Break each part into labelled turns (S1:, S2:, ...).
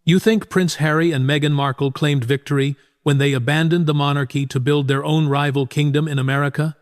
S1: You think Prince Harry and Meghan Markle claimed victory when they abandoned the monarchy to build their own rival kingdom in America?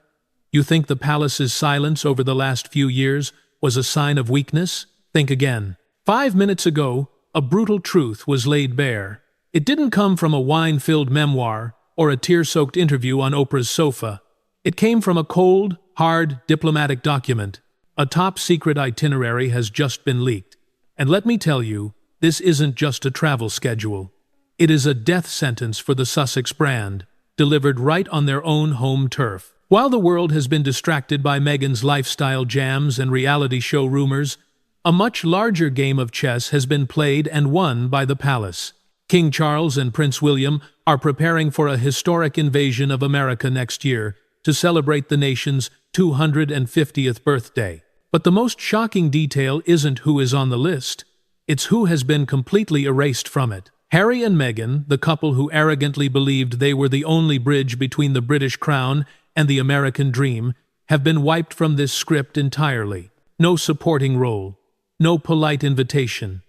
S1: You think the palace's silence over the last few years was a sign of weakness? Think again. 5 minutes ago, a brutal truth was laid bare. It didn't come from a wine-filled memoir or a tear-soaked interview on Oprah's sofa. It came from a cold, hard diplomatic document. A top-secret itinerary has just been leaked. And let me tell you, this isn't just a travel schedule. It is a death sentence for the Sussex brand, delivered right on their own home turf. While the world has been distracted by Meghan's lifestyle jams and reality show rumors, a much larger game of chess has been played and won by the palace. King Charles and Prince William are preparing for a historic invasion of America next year to celebrate the nation's 250th birthday. But the most shocking detail isn't who is on the list. It's who has been completely erased from it. Harry and Meghan, the couple who arrogantly believed they were the only bridge between the British crown and the American dream, have been wiped from this script entirely. No supporting role, no polite invitation,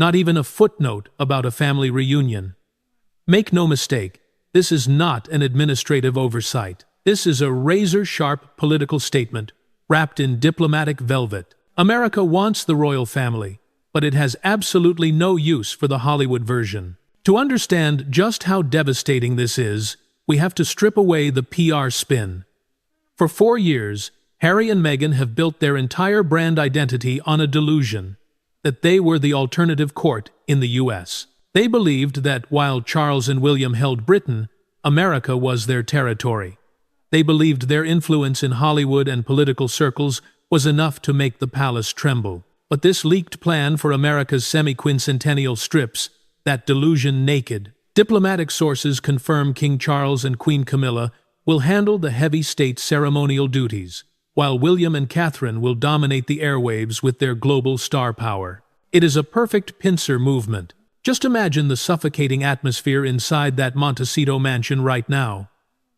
S1: not even a footnote about a family reunion. Make no mistake, this is not an administrative oversight. This is a razor-sharp political statement, wrapped in diplomatic velvet. America wants the royal family, but it has absolutely no use for the Hollywood version. To understand just how devastating this is, we have to strip away the PR spin. For 4 years, Harry and Meghan have built their entire brand identity on a delusion that they were the alternative court in the US. They believed that while Charles and William held Britain, America was their territory. They believed their influence in Hollywood and political circles was enough to make the palace tremble. But this leaked plan for America's semi-quincentennial strips that delusion naked. Diplomatic sources confirm King Charles and Queen Camilla will handle the heavy state ceremonial duties, while William and Catherine will dominate the airwaves with their global star power. It is a perfect pincer movement. Just imagine the suffocating atmosphere inside that Montecito mansion right now.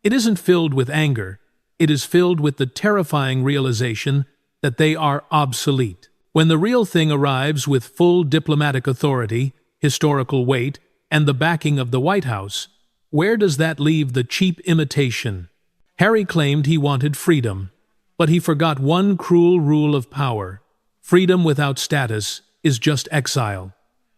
S1: It isn't filled with anger. It is filled with the terrifying realization that they are obsolete. When the real thing arrives with full diplomatic authority, historical weight, and the backing of the White House, where does that leave the cheap imitation? Harry claimed he wanted freedom, but he forgot one cruel rule of power. Freedom without status is just exile.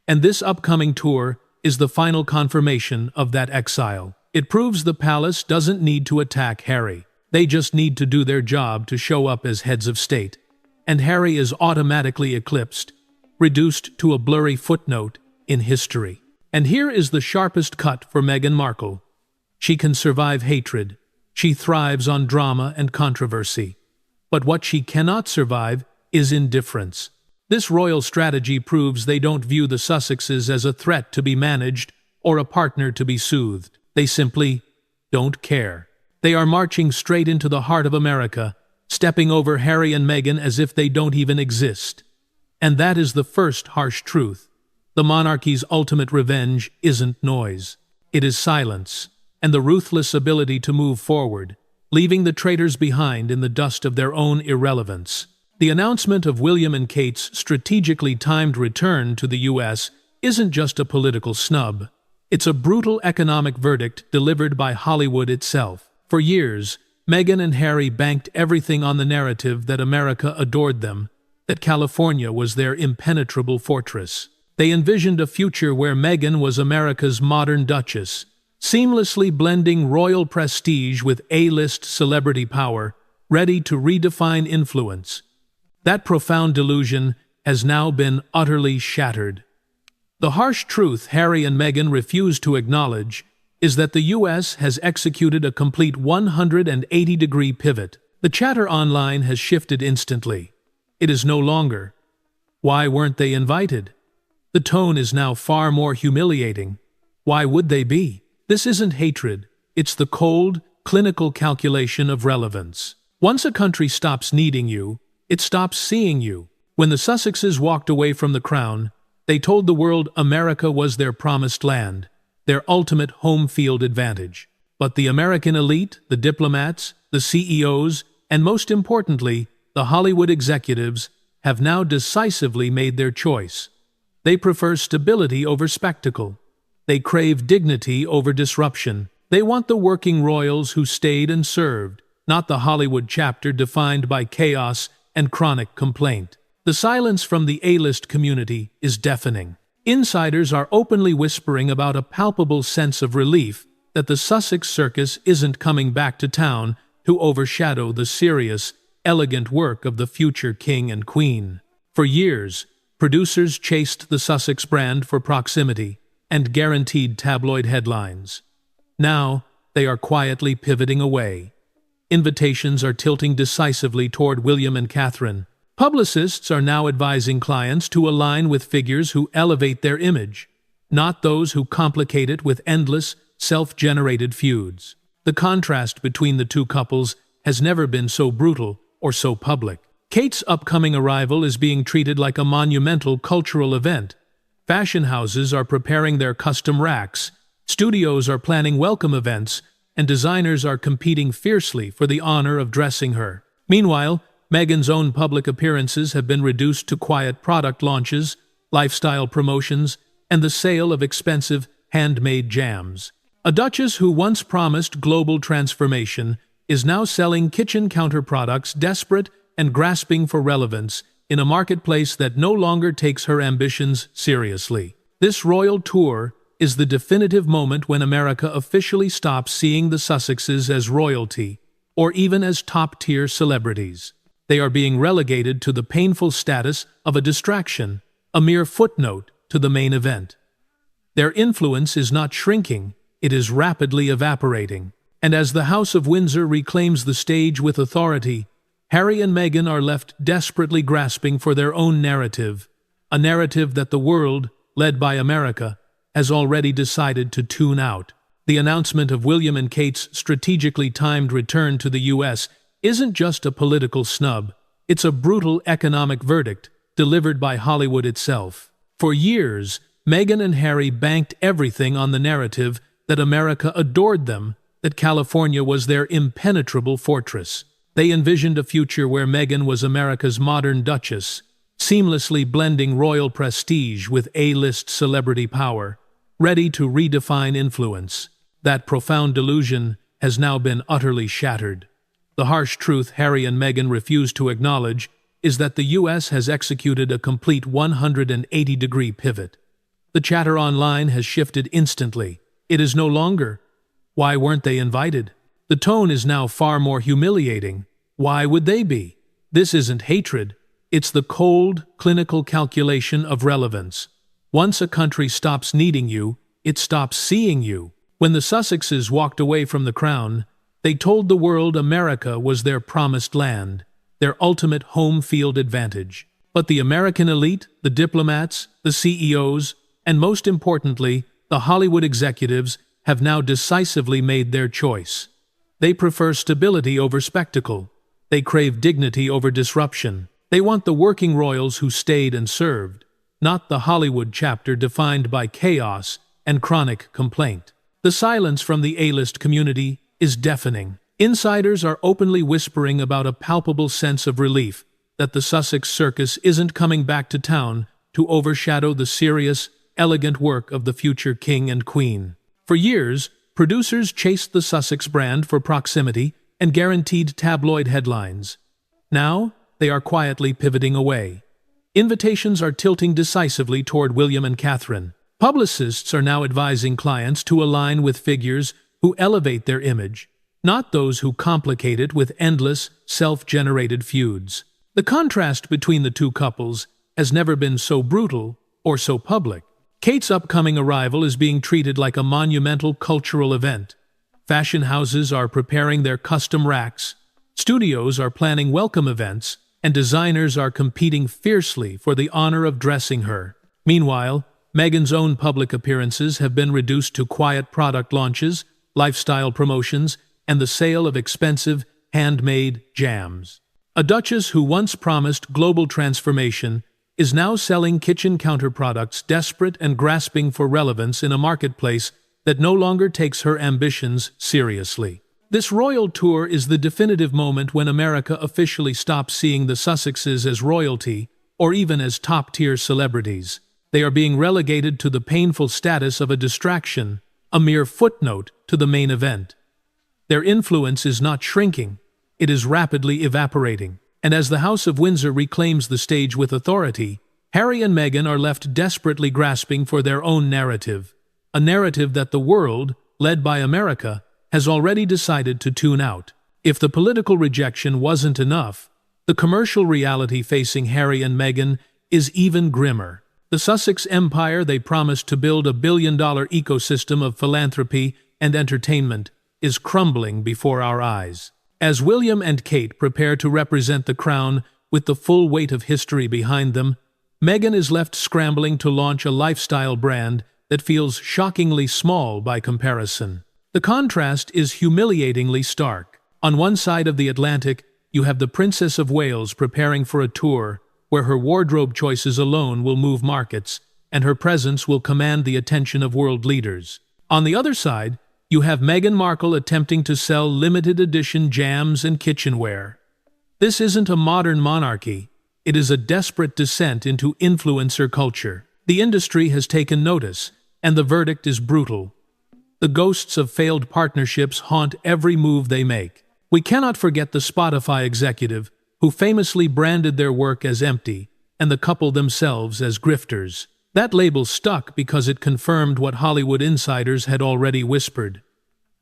S1: And this upcoming tour is the final confirmation of that exile. It proves the palace doesn't need to attack Harry. They just need to do their job to show up as heads of state. And Harry is automatically eclipsed, reduced to a blurry footnote in history. And here is the sharpest cut for Meghan Markle. She can survive hatred. She thrives on drama and controversy. But what she cannot survive is indifference. This royal strategy proves they don't view the Sussexes as a threat to be managed or a partner to be soothed. They simply don't care. They are marching straight into the heart of America, stepping over Harry and Meghan as if they don't even exist. And that is the first harsh truth. The monarchy's ultimate revenge isn't noise. It is silence, and the ruthless ability to move forward, leaving the traitors behind in the dust of their own irrelevance. The announcement of William and Kate's strategically timed return to the US isn't just a political snub. It's a brutal economic verdict delivered by Hollywood itself. For years, Meghan and Harry banked everything on the narrative that America adored them, that California was their impenetrable fortress. They envisioned a future where Meghan was America's modern duchess, seamlessly blending royal prestige with A-list celebrity power, ready to redefine influence. That profound delusion has now been utterly shattered. The harsh truth Harry and Meghan refuse to acknowledge is that the US has executed a complete 180-degree pivot. The chatter online has shifted instantly. It is no longer, "Why weren't they invited?" The tone is now far more humiliating. Why would they be? This isn't hatred. It's the cold, clinical calculation of relevance. Once a country stops needing you, it stops seeing you. When the Sussexes walked away from the crown, they told the world America was their promised land, their ultimate home field advantage. But the American elite, the diplomats, the CEOs, and most importantly, the Hollywood executives, have now decisively made their choice. They prefer stability over spectacle. They crave dignity over disruption. They want the working royals who stayed and served, not the Hollywood chapter defined by chaos and chronic complaint. The silence from the A-list community is deafening. Insiders are openly whispering about a palpable sense of relief that the Sussex circus isn't coming back to town to overshadow the serious, elegant work of the future king and queen. For years, producers chased the Sussex brand for proximity and guaranteed tabloid headlines. Now, they are quietly pivoting away. Invitations are tilting decisively toward William and Catherine. Publicists are now advising clients to align with figures who elevate their image, not those who complicate it with endless, self-generated feuds. The contrast between the two couples has never been so brutal or so public. Kate's upcoming arrival is being treated like a monumental cultural event. Fashion houses are preparing their custom racks, studios are planning welcome events, and designers are competing fiercely for the honor of dressing her. Meanwhile, Meghan's own public appearances have been reduced to quiet product launches, lifestyle promotions, and the sale of expensive, handmade jams. A duchess who once promised global transformation is now selling kitchen counter products, desperate and grasping for relevance in a marketplace that no longer takes her ambitions seriously. This royal tour is the definitive moment when America officially stops seeing the Sussexes as royalty, or even as top-tier celebrities. They are being relegated to the painful status of a distraction, a mere footnote to the main event. Their influence is not shrinking, it is rapidly evaporating. And as the House of Windsor reclaims the stage with authority, Harry and Meghan are left desperately grasping for their own narrative, a narrative that the world, led by America, has already decided to tune out. The announcement of William and Kate's strategically timed return to the U.S. isn't just a political snub, it's a brutal economic verdict delivered by Hollywood itself. For years, Meghan and Harry banked everything on the narrative that America adored them, that California was their impenetrable fortress. They envisioned a future where Meghan was America's modern duchess, seamlessly blending royal prestige with A-list celebrity power, ready to redefine influence. That profound delusion has now been utterly shattered. The harsh truth Harry and Meghan refuse to acknowledge is that the U.S. has executed a complete 180-degree pivot. The chatter online has shifted instantly. It is no longer, "Why weren't they invited?" The tone is now far more humiliating. Why would they be? This isn't hatred. It's the cold, clinical calculation of relevance. Once a country stops needing you, it stops seeing you. When the Sussexes walked away from the crown, they told the world America was their promised land, their ultimate home field advantage. But the American elite, the diplomats, the CEOs, and most importantly, the Hollywood executives have now decisively made their choice. They prefer stability over spectacle. They crave dignity over disruption. They want the working royals who stayed and served, not the Hollywood chapter defined by chaos and chronic complaint. The silence from the A-list community is deafening. Insiders are openly whispering about a palpable sense of relief that the Sussex circus isn't coming back to town to overshadow the serious, elegant work of the future king and queen. For years, producers chased the Sussex brand for proximity and guaranteed tabloid headlines. Now, they are quietly pivoting away. Invitations are tilting decisively toward William and Catherine. Publicists are now advising clients to align with figures who elevate their image, not those who complicate it with endless, self-generated feuds. The contrast between the two couples has never been so brutal or so public. Kate's upcoming arrival is being treated like a monumental cultural event. Fashion houses are preparing their custom racks, studios are planning welcome events, and designers are competing fiercely for the honor of dressing her. Meanwhile, Meghan's own public appearances have been reduced to quiet product launches, lifestyle promotions, and the sale of expensive, handmade jams. A duchess who once promised global transformation is now selling kitchen counter products, desperate and grasping for relevance in a marketplace that no longer takes her ambitions seriously. This royal tour is the definitive moment when America officially stops seeing the Sussexes as royalty or even as top-tier celebrities. they are being relegated to the painful status of a distraction, a mere footnote to the main event. Their influence is not shrinking, it is rapidly evaporating. And as the House of Windsor reclaims the stage with authority, Harry and Meghan are left desperately grasping for their own narrative, a narrative that the world, led by America, has already decided to tune out. If the political rejection wasn't enough, the commercial reality facing Harry and Meghan is even grimmer. The Sussex empire they promised to build $1 billion ecosystem of philanthropy and entertainment is crumbling before our eyes. As William and Kate prepare to represent the crown with the full weight of history behind them, Meghan is left scrambling to launch a lifestyle brand that feels shockingly small by comparison. The contrast is humiliatingly stark. On one side of the Atlantic, you have the Princess of Wales preparing for a tour where her wardrobe choices alone will move markets, and her presence will command the attention of world leaders. On the other side, you have Meghan Markle attempting to sell limited edition jams and kitchenware. This isn't a modern monarchy, it is a desperate descent into influencer culture. The industry has taken notice, and the verdict is brutal. The ghosts of failed partnerships haunt every move they make. We cannot forget the Spotify executive, who famously branded their work as empty, and the couple themselves as grifters. That label stuck because it confirmed what Hollywood insiders had already whispered.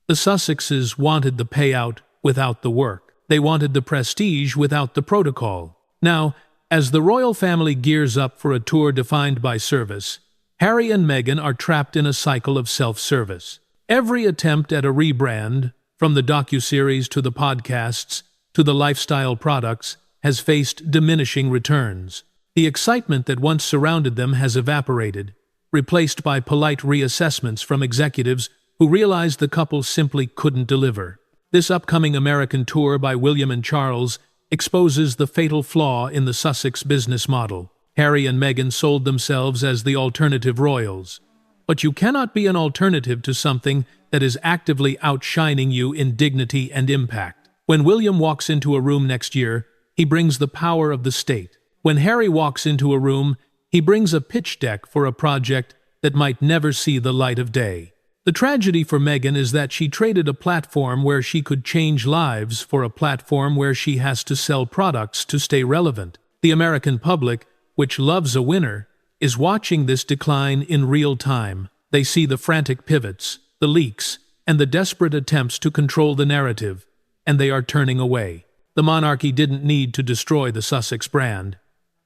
S1: The Sussexes wanted the payout without the work. They wanted the prestige without the protocol. Now, as the royal family gears up for a tour defined by service, Harry and Meghan are trapped in a cycle of self-service. Every attempt at a rebrand, from the docuseries to the podcasts, to the lifestyle products, has faced diminishing returns. The excitement that once surrounded them has evaporated, replaced by polite reassessments from executives who realized the couple simply couldn't deliver. This upcoming American tour by William and Charles exposes the fatal flaw in the Sussex business model. Harry and Meghan sold themselves as the alternative royals. But you cannot be an alternative to something that is actively outshining you in dignity and impact. When William walks into a room next year, he brings the power of the state. When Harry walks into a room, he brings a pitch deck for a project that might never see the light of day. The tragedy for Meghan is that she traded a platform where she could change lives for a platform where she has to sell products to stay relevant. The American public, which loves a winner, is watching this decline in real time. They see the frantic pivots, the leaks, and the desperate attempts to control the narrative, and they are turning away. The monarchy didn't need to destroy the Sussex brand.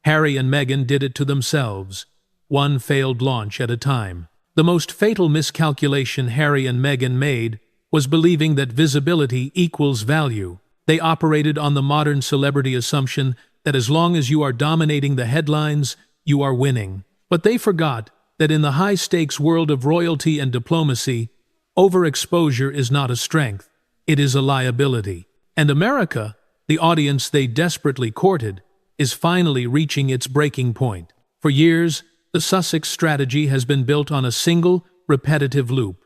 S1: Harry and Meghan did it to themselves, one failed launch at a time. The most fatal miscalculation Harry and Meghan made was believing that visibility equals value. They operated on the modern celebrity assumption that as long as you are dominating the headlines, you are winning. But they forgot that in the high-stakes world of royalty and diplomacy, overexposure is not a strength, it is a liability. And America, the audience they desperately courted, is finally reaching its breaking point. For years, the Sussex strategy has been built on a single, repetitive loop: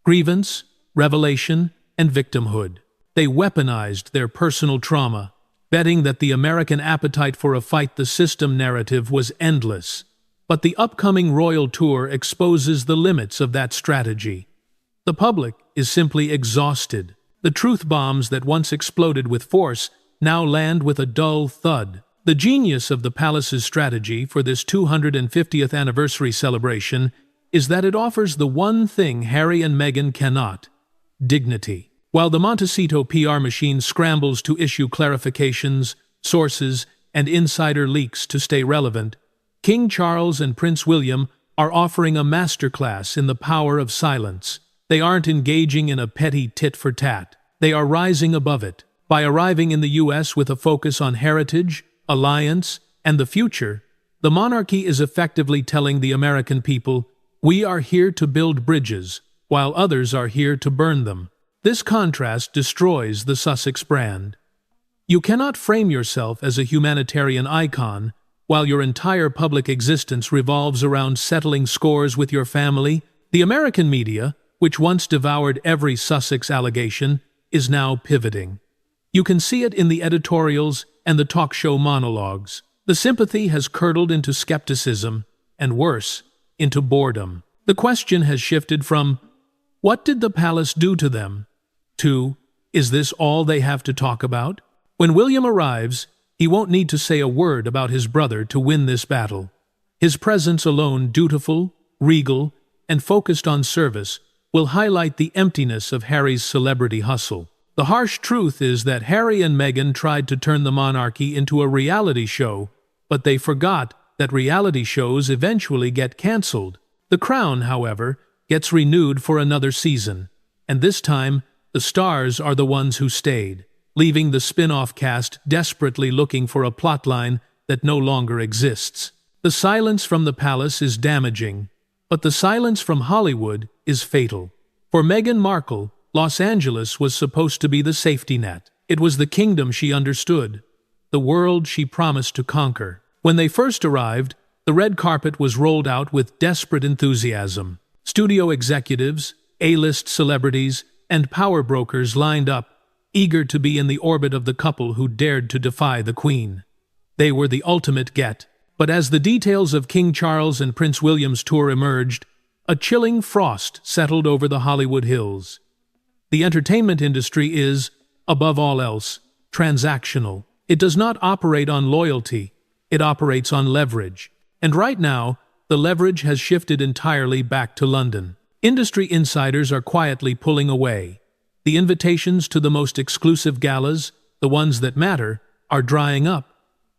S1: grievance, revelation, and victimhood. They weaponized their personal trauma, betting that the American appetite for a fight-the-system narrative was endless. But the upcoming royal tour exposes the limits of that strategy. The public is simply exhausted. The truth bombs that once exploded with force now land with a dull thud. The genius of the palace's strategy for this 250th anniversary celebration is that it offers the one thing Harry and Meghan cannot: dignity. While the Montecito PR machine scrambles to issue clarifications, sources, and insider leaks to stay relevant, King Charles and Prince William are offering a masterclass in the power of silence. They aren't engaging in a petty tit-for-tat. They are rising above it. By arriving in the U.S. with a focus on heritage, alliance, and the future, the monarchy is effectively telling the American people, we are here to build bridges, while others are here to burn them. This contrast destroys the Sussex brand. You cannot frame yourself as a humanitarian icon while your entire public existence revolves around settling scores with your family. The American media, which once devoured every Sussex allegation, is now pivoting. You can see it in the editorials and the talk show monologues. The sympathy has curdled into skepticism, and worse, into boredom. The question has shifted from, "What did the palace do to them?" to, "Is this all they have to talk about?" When William arrives, he won't need to say a word about his brother to win this battle. His presence alone, dutiful, regal, and focused on service, will highlight the emptiness of Harry's celebrity hustle. The harsh truth is that Harry and Meghan tried to turn the monarchy into a reality show, but they forgot that reality shows eventually get cancelled. The Crown, however, gets renewed for another season, and this time the stars are the ones who stayed, leaving the spin-off cast desperately looking for a plotline that no longer exists. The silence from the palace is damaging, but the silence from Hollywood is fatal. For Meghan Markle, Los Angeles was supposed to be the safety net. It was the kingdom she understood, the world she promised to conquer. When they first arrived, the red carpet was rolled out with desperate enthusiasm. Studio executives, A-list celebrities, and power brokers lined up, eager to be in the orbit of the couple who dared to defy the Queen. They were the ultimate get. But as the details of King Charles and Prince William's tour emerged, a chilling frost settled over the Hollywood hills. The entertainment industry is, above all else, transactional. It does not operate on loyalty, it operates on leverage. And right now, the leverage has shifted entirely back to London. Industry insiders are quietly pulling away. The invitations to the most exclusive galas, the ones that matter, are drying up.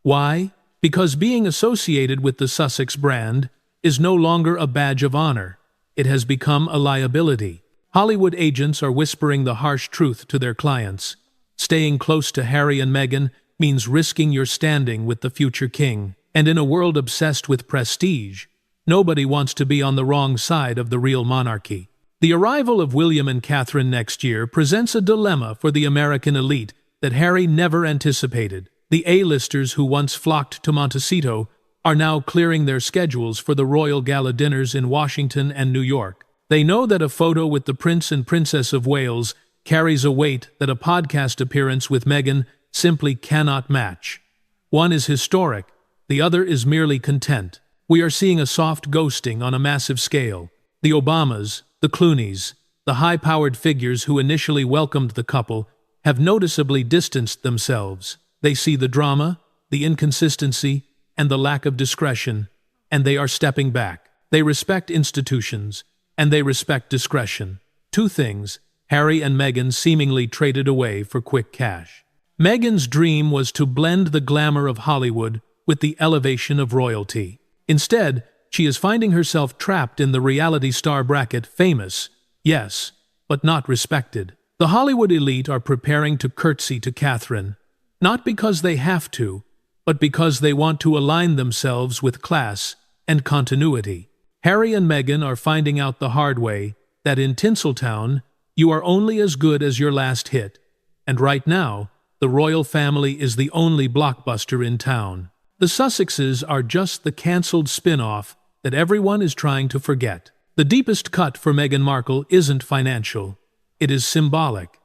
S1: Why? Because being associated with the Sussex brand is no longer a badge of honor. It has become a liability. Hollywood agents are whispering the harsh truth to their clients. Staying close to Harry and Meghan means risking your standing with the future king. And in a world obsessed with prestige, nobody wants to be on the wrong side of the real monarchy. The arrival of William and Catherine next year presents a dilemma for the American elite that Harry never anticipated. The A-listers who once flocked to Montecito are now clearing their schedules for the royal gala dinners in Washington and New York. They know that a photo with the Prince and Princess of Wales carries a weight that a podcast appearance with Meghan simply cannot match. One is historic, the other is merely content. We are seeing a soft ghosting on a massive scale. The Obamas, the Clooneys, the high-powered figures who initially welcomed the couple have noticeably distanced themselves. They see the drama, the inconsistency, and the lack of discretion, and they are stepping back. They respect institutions, and they respect discretion. Two things Harry and Meghan seemingly traded away for quick cash. Meghan's dream was to blend the glamour of Hollywood with the elevation of royalty. Instead, she is finding herself trapped in the reality star bracket, famous, yes, but not respected. The Hollywood elite are preparing to curtsy to Catherine, not because they have to, but because they want to align themselves with class and continuity. Harry and Meghan are finding out the hard way that in Tinseltown, you are only as good as your last hit, and right now, the royal family is the only blockbuster in town. The Sussexes are just the cancelled spin-off that everyone is trying to forget. The deepest cut for Meghan Markle isn't financial. It is symbolic.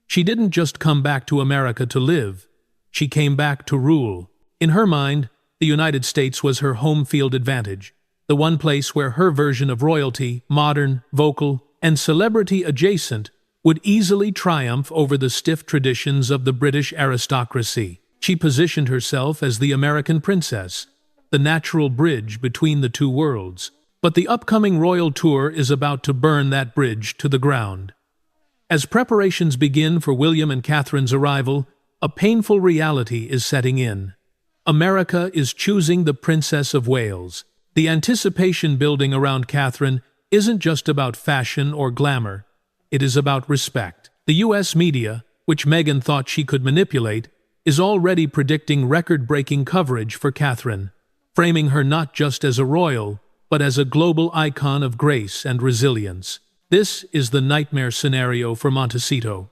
S1: She didn't just come back to America to live. She came back to rule. In her mind, the United States was her home field advantage, the one place where her version of royalty, modern, vocal, and celebrity-adjacent, would easily triumph over the stiff traditions of the British aristocracy. She positioned herself as the American princess, the natural bridge between the two worlds. But the upcoming royal tour is about to burn that bridge to the ground. As preparations begin for William and Catherine's arrival, a painful reality is setting in. America is choosing the Princess of Wales. The anticipation building around Catherine isn't just about fashion or glamour. It is about respect. The U.S. media, which Meghan thought she could manipulate, is already predicting record-breaking coverage for Catherine, framing her not just as a royal, but as a global icon of grace and resilience. This is the nightmare scenario for Montecito.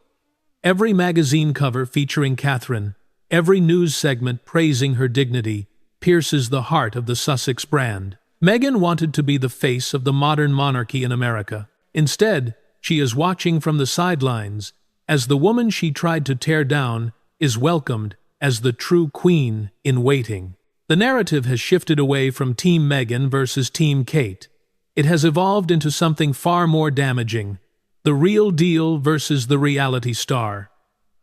S1: Every magazine cover featuring Catherine, every news segment praising her dignity, pierces the heart of the Sussex brand. Meghan wanted to be the face of the modern monarchy in America. Instead, she is watching from the sidelines as the woman she tried to tear down is welcomed as the true queen in waiting. The narrative has shifted away from Team Meghan versus Team Kate. It has evolved into something far more damaging: the real deal versus the reality star.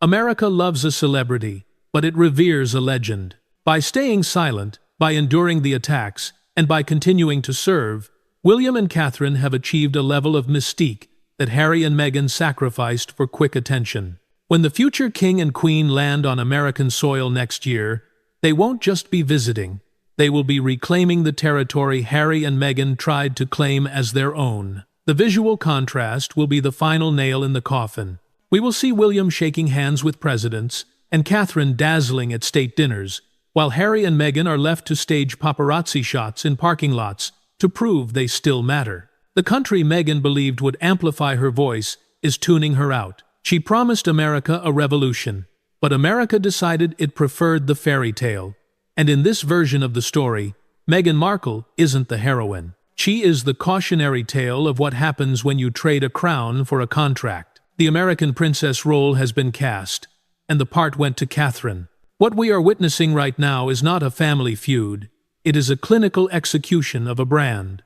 S1: America loves a celebrity, but it reveres a legend. By staying silent, by enduring the attacks, and by continuing to serve, William and Catherine have achieved a level of mystique that Harry and Meghan sacrificed for quick attention. When the future king and queen land on American soil next year, they won't just be visiting. They will be reclaiming the territory Harry and Meghan tried to claim as their own. The visual contrast will be the final nail in the coffin. We will see William shaking hands with presidents and Catherine dazzling at state dinners, while Harry and Meghan are left to stage paparazzi shots in parking lots to prove they still matter. The country Meghan believed would amplify her voice is tuning her out. She promised America a revolution, but America decided it preferred the fairy tale. And in this version of the story, Meghan Markle isn't the heroine. She is the cautionary tale of what happens when you trade a crown for a contract. The American princess role has been cast, and the part went to Catherine. What we are witnessing right now is not a family feud. It is a clinical execution of a brand.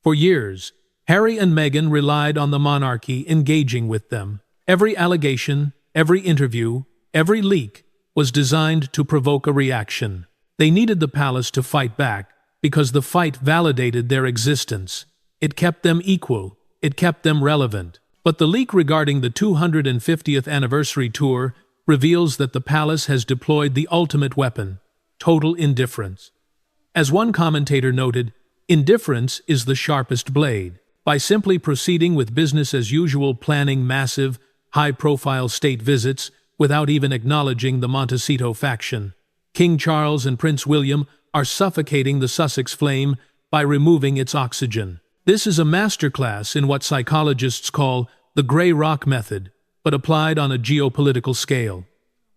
S1: For years, Harry and Meghan relied on the monarchy engaging with them. Every allegation, every interview, every leak was designed to provoke a reaction. They needed the palace to fight back because the fight validated their existence. It kept them equal. It kept them relevant. But the leak regarding the 250th anniversary tour reveals that the palace has deployed the ultimate weapon: total indifference. As one commentator noted, indifference is the sharpest blade. By simply proceeding with business as usual, planning massive, high-profile state visits without even acknowledging the Montecito faction, King Charles and Prince William are suffocating the Sussex flame by removing its oxygen. This is a masterclass in what psychologists call the grey rock method, but applied on a geopolitical scale.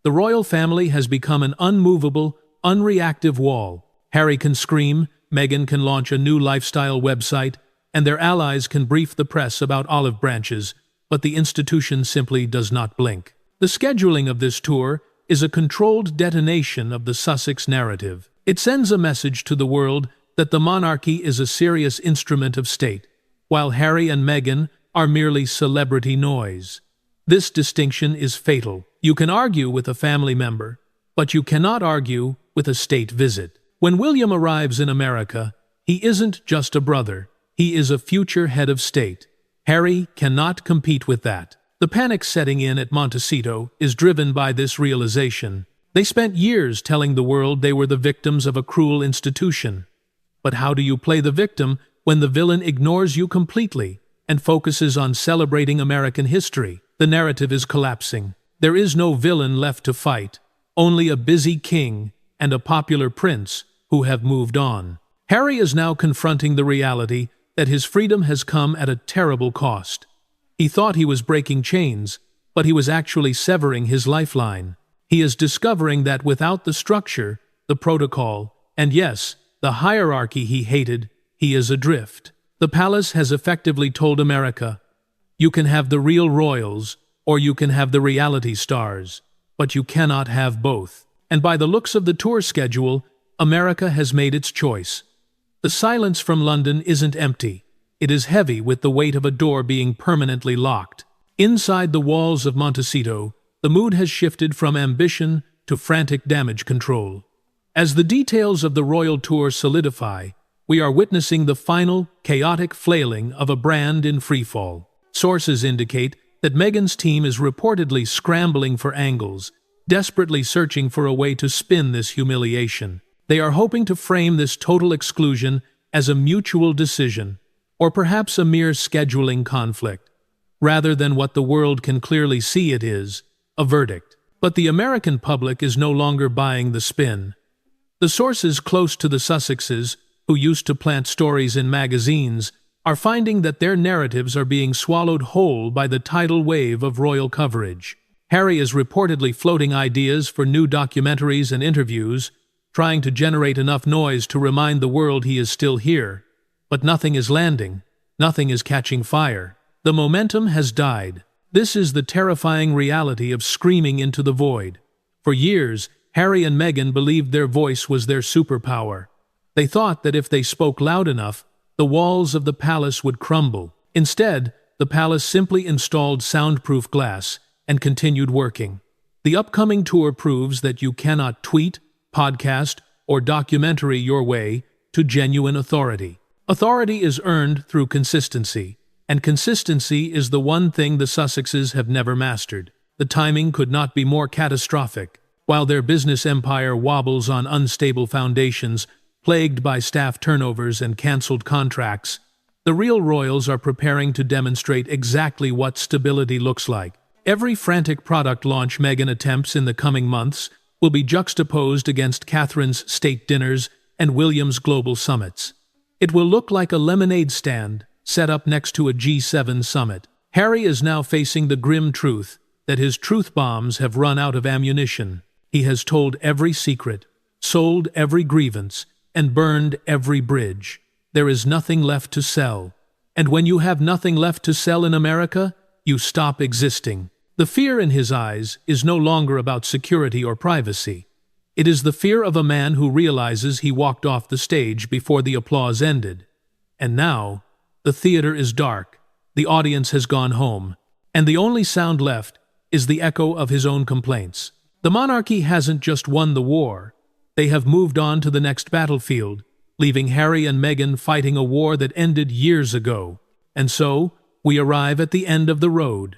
S1: The royal family has become an unmovable, unreactive wall. Harry can scream, Meghan can launch a new lifestyle website, and their allies can brief the press about olive branches, but the institution simply does not blink. The scheduling of this tour is a controlled detonation of the Sussex narrative. It sends a message to the world that the monarchy is a serious instrument of state, while Harry and Meghan are merely celebrity noise. This distinction is fatal. You can argue with a family member, but you cannot argue with a state visit. When William arrives in America, he isn't just a brother. He is a future head of state. Harry cannot compete with that. The panic setting in at Montecito is driven by this realization. They spent years telling the world they were the victims of a cruel institution. But how do you play the victim when the villain ignores you completely and focuses on celebrating American history? The narrative is collapsing. There is no villain left to fight, only a busy king and a popular prince who have moved on. Harry is now confronting the reality that his freedom has come at a terrible cost. He thought he was breaking chains, but he was actually severing his lifeline. He is discovering that without the structure, the protocol, and yes, the hierarchy he hated, he is adrift. The palace has effectively told America, you can have the real royals, or you can have the reality stars, but you cannot have both. And by the looks of the tour schedule, America has made its choice. The silence from London isn't empty. It is heavy with the weight of a door being permanently locked. Inside the walls of Montecito, the mood has shifted from ambition to frantic damage control. As the details of the royal tour solidify, we are witnessing the final, chaotic flailing of a brand in freefall. Sources indicate that Meghan's team is reportedly scrambling for angles, desperately searching for a way to spin this humiliation. They are hoping to frame this total exclusion as a mutual decision, or perhaps a mere scheduling conflict, rather than what the world can clearly see it is, a verdict. But the American public is no longer buying the spin. The sources close to the Sussexes, who used to plant stories in magazines, are finding that their narratives are being swallowed whole by the tidal wave of royal coverage. Harry is reportedly floating ideas for new documentaries and interviews, trying to generate enough noise to remind the world he is still here. But nothing is landing. Nothing is catching fire. The momentum has died. This is the terrifying reality of screaming into the void. For years, Harry and Meghan believed their voice was their superpower. They thought that if they spoke loud enough, the walls of the palace would crumble. Instead, the palace simply installed soundproof glass and continued working. The upcoming tour proves that you cannot tweet, podcast, or documentary your way to genuine authority. Authority is earned through consistency, and consistency is the one thing the Sussexes have never mastered. The timing could not be more catastrophic. While their business empire wobbles on unstable foundations, plagued by staff turnovers and cancelled contracts, the real royals are preparing to demonstrate exactly what stability looks like. Every frantic product launch Meghan attempts in the coming months will be juxtaposed against Catherine's state dinners and William's global summits. It will look like a lemonade stand set up next to a G7 summit. Harry is now facing the grim truth that his truth bombs have run out of ammunition. He has told every secret, sold every grievance, and burned every bridge. There is nothing left to sell. And when you have nothing left to sell in America, you stop existing. The fear in his eyes is no longer about security or privacy. It is the fear of a man who realizes he walked off the stage before the applause ended. And now, the theater is dark, the audience has gone home, and the only sound left is the echo of his own complaints. The monarchy hasn't just won the war. They have moved on to the next battlefield, leaving Harry and Meghan fighting a war that ended years ago. And so, we arrive at the end of the road.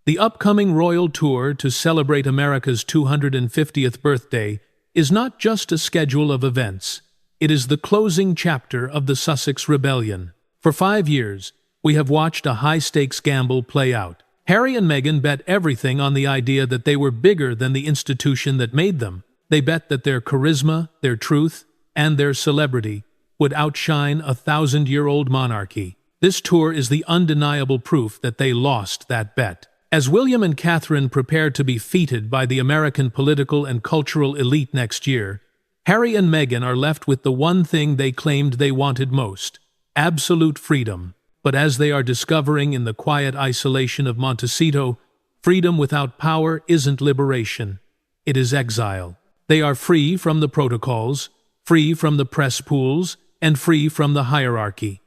S1: The upcoming royal tour to celebrate America's 250th birthday is not just a schedule of events. It is the closing chapter of the Sussex Rebellion. For 5 years, we have watched a high-stakes gamble play out. Harry and Meghan bet everything on the idea that they were bigger than the institution that made them. They bet that their charisma, their truth, and their celebrity would outshine a 1,000-year-old monarchy. This tour is the undeniable proof that they lost that bet. As William and Catherine prepare to be feted by the American political and cultural elite next year, Harry and Meghan are left with the one thing they claimed they wanted most: absolute freedom. But as they are discovering in the quiet isolation of Montecito, freedom without power isn't liberation. It is exile. They are free from the protocols, free from the press pools, and free from the hierarchy.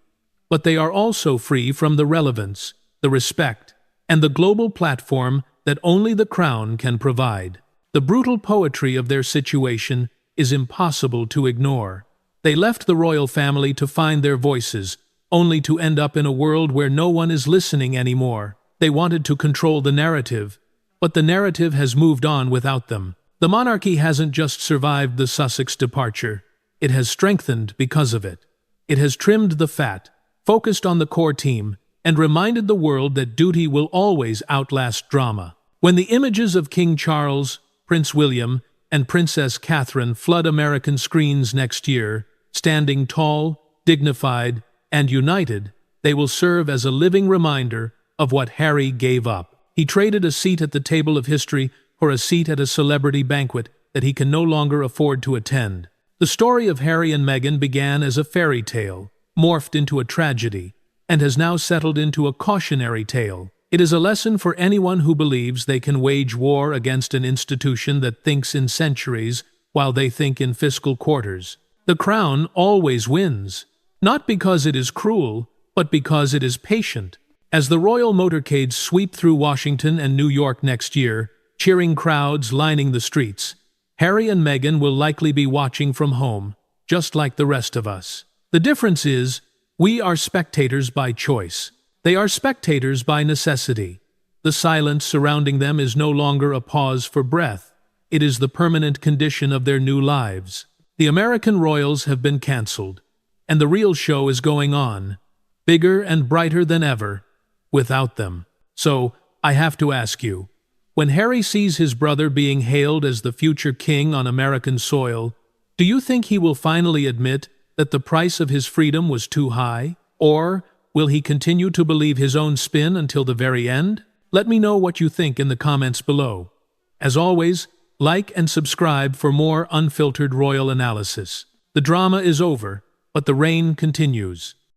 S1: But they are also free from the relevance, the respect, and the global platform that only the crown can provide. The brutal poetry of their situation is impossible to ignore. They left the royal family to find their voices, only to end up in a world where no one is listening anymore. They wanted to control the narrative, but the narrative has moved on without them. The monarchy hasn't just survived the Sussex departure. It has strengthened because of it. It has trimmed the fat, focused on the core team, and reminded the world that duty will always outlast drama. When the images of King Charles, Prince William, and Princess Catherine flood American screens next year, standing tall, dignified, and united, they will serve as a living reminder of what Harry gave up. He traded a seat at the table of history for a seat at a celebrity banquet that he can no longer afford to attend. The story of Harry and Meghan began as a fairy tale, morphed into a tragedy, and has now settled into a cautionary tale. It is a lesson for anyone who believes they can wage war against an institution that thinks in centuries while they think in fiscal quarters. The crown always wins, not because it is cruel, but because it is patient. As the royal motorcades sweep through Washington and New York next year, cheering crowds lining the streets, Harry and Meghan will likely be watching from home, just like the rest of us. The difference is, we are spectators by choice. They are spectators by necessity. The silence surrounding them is no longer a pause for breath. It is the permanent condition of their new lives. The American royals have been cancelled, and the real show is going on, bigger and brighter than ever, without them. So, I have to ask you, when Harry sees his brother being hailed as the future king on American soil, do you think he will finally admit that the price of his freedom was too high? Or will he continue to believe his own spin until the very end? Let me know what you think in the comments below. As always, like and subscribe for more unfiltered royal analysis. The drama is over, but the reign continues.